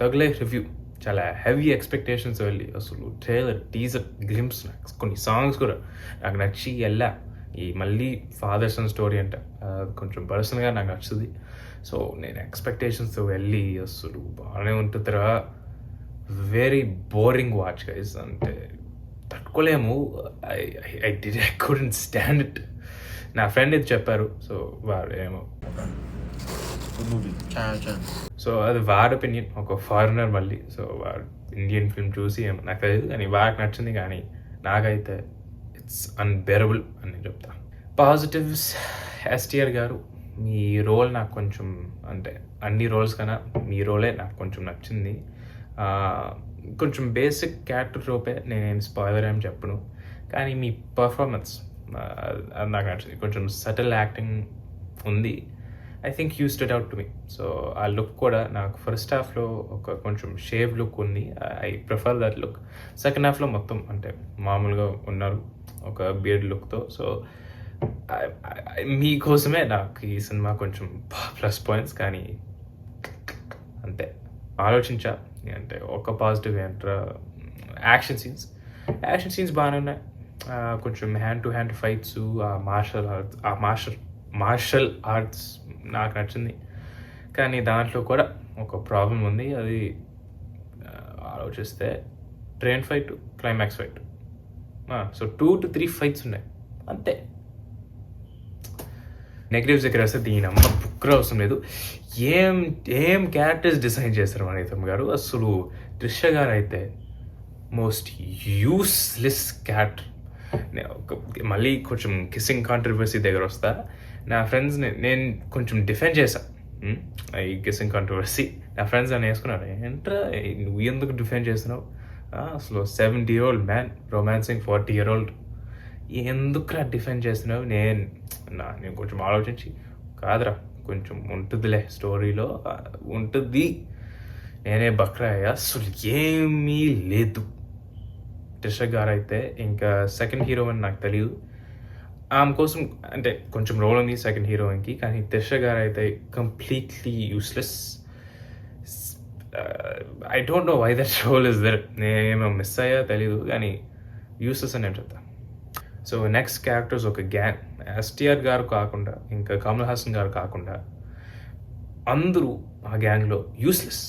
తగిలే రివ్యూ చాలా heavy expectations వెళ్ళి అసలు ట్రైలర్ టీజర్ గ్లిమ్స్ కొన్ని సాంగ్స్ కూడా నాకు నచ్చి వెళ్ళా. ఈ మళ్ళీ ఫాదర్ సన్ స్టోరీ అంట కొంచెం పర్సనల్గా నాకు నచ్చుతుంది. సో నేను ఎక్స్పెక్టేషన్స్తో వెళ్ళి అసలు బాగానే ఉంటుందిరా. వెరీ బోరింగ్ వాచ్ గైస్, అంటే తట్టుకోలేము. I couldn't stand it. నా ఫ్రెండ్ ఇది చెప్పారు, సో వాడు ఏమో సో అది వాడి ఒపీనియన్, ఒక ఫారినర్ మళ్ళీ. సో వాడు ఇండియన్ ఫిల్మ్ చూసి ఏమో నాకు తెలియదు, కానీ వాడికి నచ్చింది. కానీ నాకైతే ఇట్స్ అన్బేరబుల్ అని నేను చెప్తా. పాజిటివ్స్, ఎస్టీఆర్ గారు మీ రోల్ నాకు కొంచెం, అంటే అన్ని రోల్స్ కన్నా మీ రోలే నాకు కొంచెం నచ్చింది. కొంచెం బేసిక్ క్యారెక్టర్ రూపే, నేనేం స్పాయిలర్ ఏం చెప్పను, కానీ మీ పర్ఫార్మెన్స్ అది నాకు నచ్చింది. కొంచెం సటిల్ యాక్టింగ్ ఉంది. I think you stood out to me. So ఆ లుక్ కూడా నాకు ఫస్ట్ హాఫ్లో ఒక కొంచెం షేవ్ లుక్ ఉంది. I prefer that look. Second హాఫ్లో మొత్తం అంటే మామూలుగా ఉన్నారు ఒక బియర్డ్ లుక్తో. సో మీకోసమే నాకు ఈ సినిమా కొంచెం ప్లస్ పాయింట్స్. కానీ అంతే ఆలోచించా, అంటే ఒక పాజిటివ్ ఏంట్రా, యాక్షన్ సీన్స్ బాగానే ఉన్నాయి. కొంచెం hand to hand fights, martial arts నాకు నచ్చింది. కానీ దాంట్లో కూడా ఒక ప్రాబ్లం ఉంది. అది ఆలోచిస్తే train fight, climax fight, so 2 to 3 fights ఉన్నాయి అంతే. నెగిటివ్స్ దగ్గర వస్తే దీని అమ్మ బుక్ అవసరం లేదు. ఏం క్యారెక్టర్స్ డిజైన్ చేస్తారు మనీతం గారు. అసలు త్రిష గారు అయితే మోస్ట్ యూస్లెస్ క్యారెక్టర్. మళ్ళీ కొంచెం కిస్సింగ్ కాంట్రవర్సీ దగ్గర వస్తా. నా ఫ్రెండ్స్ని నేను కొంచెం డిఫెండ్ చేశాను ఈ కిస్సింగ్ కాంట్రవర్సీ. నా ఫ్రెండ్స్ అని వేసుకున్నాను, ఏంట్రా నువ్వు ఎందుకు డిఫెండ్ చేస్తున్నావు, అసలు 70-year-old మ్యాన్ రొమాన్సింగ్ 40-year-old, ఎందుకురా డిఫెండ్ చేస్తున్నావు. నేను కొంచెం ఆలోచించి, కాదురా కొంచెం ఉంటుందిలే స్టోరీలో ఉంటుంది, నేనే బక్రా అయ్యా. అసలు ఏమీ లేదు. త్రిష గారు అయితే ఇంకా సెకండ్ హీరోయిన్ నాకు తెలియదు, ఆమె కోసం అంటే కొంచెం రోల్ ఉంది సెకండ్ హీరోయిన్కి. కానీ త్రిష గారు అయితే completely useless. I don't know why that role is there. నేనేమో మిస్ అయ్యా తెలీదు, కానీ యూస్లెస్ అని నేను చెప్తాను. సో నెక్స్ట్ క్యారెక్టర్స్ ఒక గ్యాంగ్. ఎస్టీఆర్ గారు కాకుండా, ఇంకా కమల్ హాసన్ గారు కాకుండా అందరూ ఆ గ్యాంగ్లో యూస్లెస్.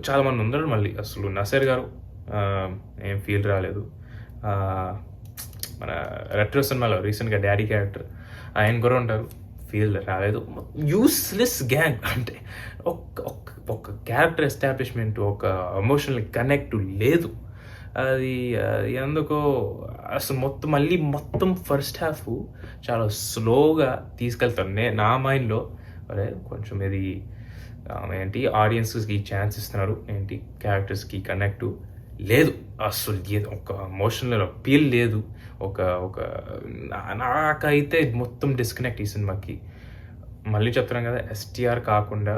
చాలామంది ఉన్నారు. మళ్ళీ అసలు నసీర్ గారు ఏం ఫీల్ రాలేదు. మన రెట్రో సినిమాలో రీసెంట్గా డాడీ క్యారెక్టర్ ఆయన కూడా ఉంటారు, ఫీల్ రాలేదు. Useless gang. అంటే ఒక క్యారెక్టర్ ఎస్టాబ్లిష్మెంట్, ఒక ఎమోషనల్ కనెక్ట్ లేదు. అది ఎందుకో అసలు మొత్తం ఫస్ట్ హాఫ్ చాలా స్లోగా తీసుకెళ్తారు. నా మైండ్లో అరే కొంచెం ఇది ఏంటి ఆడియన్స్కి ఛాన్స్ ఇస్తున్నారు, ఏంటి క్యారెక్టర్స్కి కనెక్ట్ లేదు. అసలు ఒక ఎమోషనల్ అపీల్ లేదు. నాకైతే మొత్తం డిస్కనెక్ట్ ఈ సినిమాకి. మళ్ళీ చెప్తున్నాం కదా, ఎస్టీఆర్ కాకుండా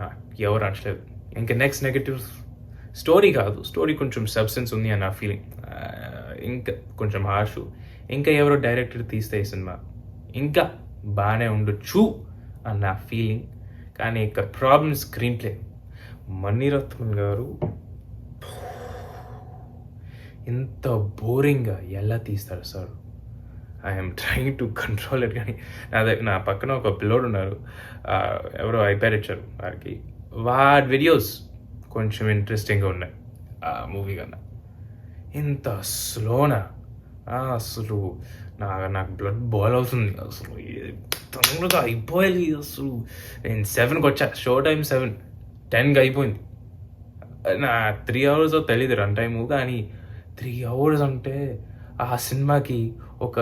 నాకు ఎవరు నచ్చలేదు. ఇంకా నెక్స్ట్ నెగటివ్ స్టోరీ కాదు, స్టోరీ కొంచెం సబ్స్టెన్స్ ఉంది అని నా ఫీలింగ్. ఇంకా కొంచెం హార్ష్. ఇంకా ఎవరో డైరెక్టర్ తీస్తే ఈ సినిమా ఇంకా బాగానే ఉండొచ్చు అని నా ఫీలింగ్. కానీ ఇక్కడ ప్రాబ్లమ్ స్క్రీన్ ప్లే. మణిరత్నం గారు ఇంత బోరింగ్గా ఎలా తీస్తారు sir. I'm trying to control it. కానీ నా పక్కన ఒక పిల్లోడు ఉన్నారు, ఎవరో ఐప్యాడ్ ఇచ్చారు వారికి. వాడి వీడియోస్ కొంచెం ఇంట్రెస్టింగ్గా ఉన్నాయి ఆ మూవీ కన్నా. ఇంత స్లోనా అసలు నాకు బ్లడ్ బాయిల్ అవుతుంది. అసలు తొందరగా అయిపోయాలి. అసలు నేను 7కి వచ్చా, షో టైం 7, 10కి అయిపోయింది. నా 3 hours తెలీదు రన్ టైము. కానీ 3 hours అంటే ఆ సినిమాకి ఒక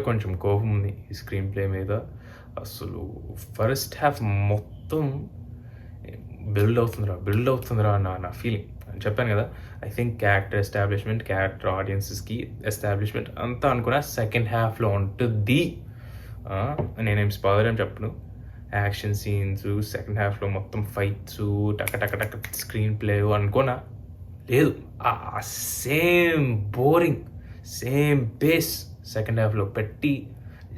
కొంచెం కోపం ఉంది ఈ స్క్రీన్ ప్లే మీద. అసలు ఫస్ట్ హాఫ్ మొత్తం బిల్డ్ అవుతుందిరా నా ఫీలింగ్. చెప్పాను కదా, I think character establishment, character ఆడియన్సెస్కి ఎస్టాబ్లిష్మెంట్ అంతా అనుకున్నా సెకండ్ హాఫ్లో ఉంటుంది. నేనేం స్పాయిలర్ అని చెప్పను. యాక్షన్ సీన్స్ సెకండ్ హాఫ్లో మొత్తం ఫైట్స్, టక స్క్రీన్ ప్లే అనుకోనా లేదు. Same boring, same base second హాఫ్లో పెట్టి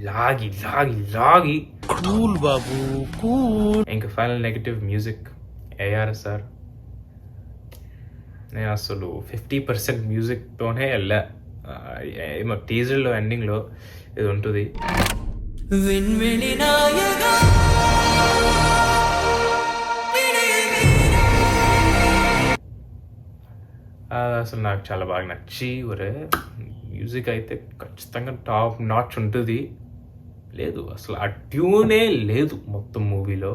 లాగి లాగి లాగి కూల్ బాబు కూల్. ఇంకా ఫైనల్ నెగటివ్ మ్యూజిక్ ఏఆర్ఎస్ఆర్. నేను అసలు 50% మ్యూజిక్తోనే వెళ్ళా. ఏమో టీజర్లో ఎండింగ్లో ఇది ఉంటుంది. అది అసలు నాకు చాలా బాగా నచ్చి ఒరే మ్యూజిక్ అయితే ఖచ్చితంగా టాప్ నాచ్ ఉంటుంది. లేదు అసలు ఆ ట్యూనే లేదు మొత్తం మూవీలో.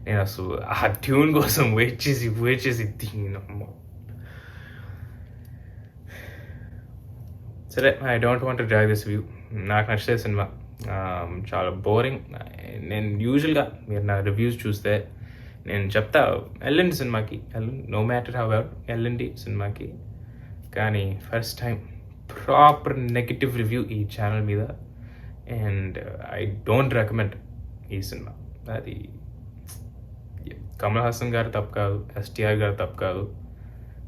నేను అసలు ఆ ట్యూన్ కోసం వెయిట్ చేసి దీనమ్మ. సరే, I don't want to drag this view. నాకు నచ్చే సినిమా చాలా బోరింగ్. నేను యూజువల్గా మీరు నా రివ్యూస్ చూస్తే నేను చెప్తా వెళ్ళండి సినిమాకి, నో మ్యాటర్ హౌ ఎవర్ వెళ్ళండి సినిమాకి. కానీ first time proper negative review ఈ ఛానల్ మీద. అండ్ ఐ డోంట్ రికమెండ్ ఈ సినిమా. అది కమల్ హాసన్ గారు తప్పు కాదు, ఎస్టీఆర్ గారు తప్పు కాదు.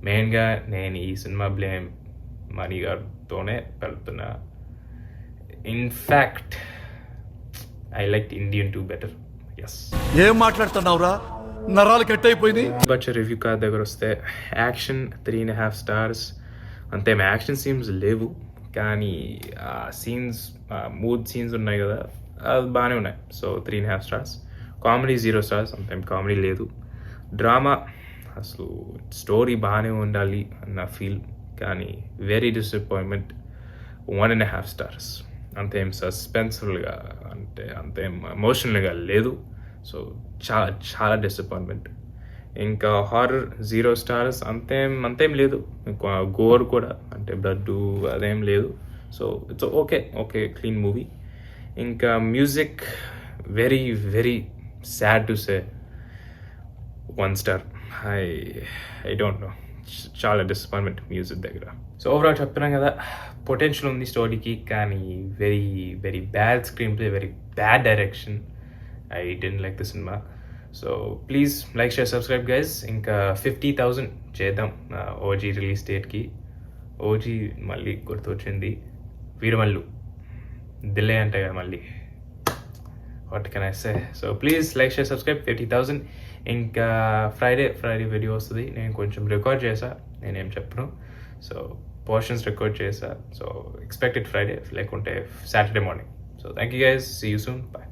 మెయిన్గా నేను ఈ సినిమా బ్లేమ్ మనీ గారితోనే పెడుతున్నా. In fact I like Indian 2 better. Yes, ఏం మాట్లాడుతున్నావురా, నరాలు కట్ అయిపోయింది. బట్ రివ్యూ కార్డ్ దగ్గర వస్తే యాక్షన్ 3.5 స్టార్స్. అంతేం యాక్షన్ సీన్స్ లేవు, కానీ సీన్స్ మూడ్ సీన్స్ ఉన్నాయి కదా, అది బాగానే ఉన్నాయి. So 3.5 stars. కామెడీ 0 స్టార్స్, అంతేం కామెడీ లేదు. డ్రామా అసలు స్టోరీ బాగానే ఉండాలి అన్న ఫీల్, కానీ వెరీ డిసప్పాయింట్మెంట్. 1.5 స్టార్స్. అంతేం సస్పెన్స్ఫుల్గా అంటే అంతేం ఎమోషనల్గా లేదు. సో చాలా డిసప్పాయింట్మెంట్. ఇంకా హారర్ 0 స్టార్స్. అంతేం లేదు. గోర్ కూడా అంటే బ్లడ్ అదేం లేదు. So it's okay clean movie. ఇంకా music very very sad to say 1 star. I don't know, చాలా డిసప్పాయింట్మెంట్ మ్యూజిక్ దగ్గర. సో ఓవరాల్ చెప్తున్నాం కదా, పొటెన్షియల్ ఉంది స్టోరీకి, కానీ very very bad screen play, very bad direction. I don't like the cinema. So please like, share, subscribe guys. ఇంకా 50,000 చేద్దాం OG release డేట్కి. ఓజీ మళ్ళీ గుర్తొచ్చింది, వీరమల్లు దిల్లే అంటే కదా మళ్ళీ. What can I say? So please like, share, subscribe. 50,000. ఇంకా Friday video వస్తుంది. నేను కొంచెం రికార్డ్ చేసా, నేనేం చెప్పను. సో పోర్షన్స్ రికార్డ్ చేసా. సో ఎక్స్పెక్టెడ్ ఫ్రైడే, లేకుంటే Saturday morning. So thank you guys, see you soon, bye.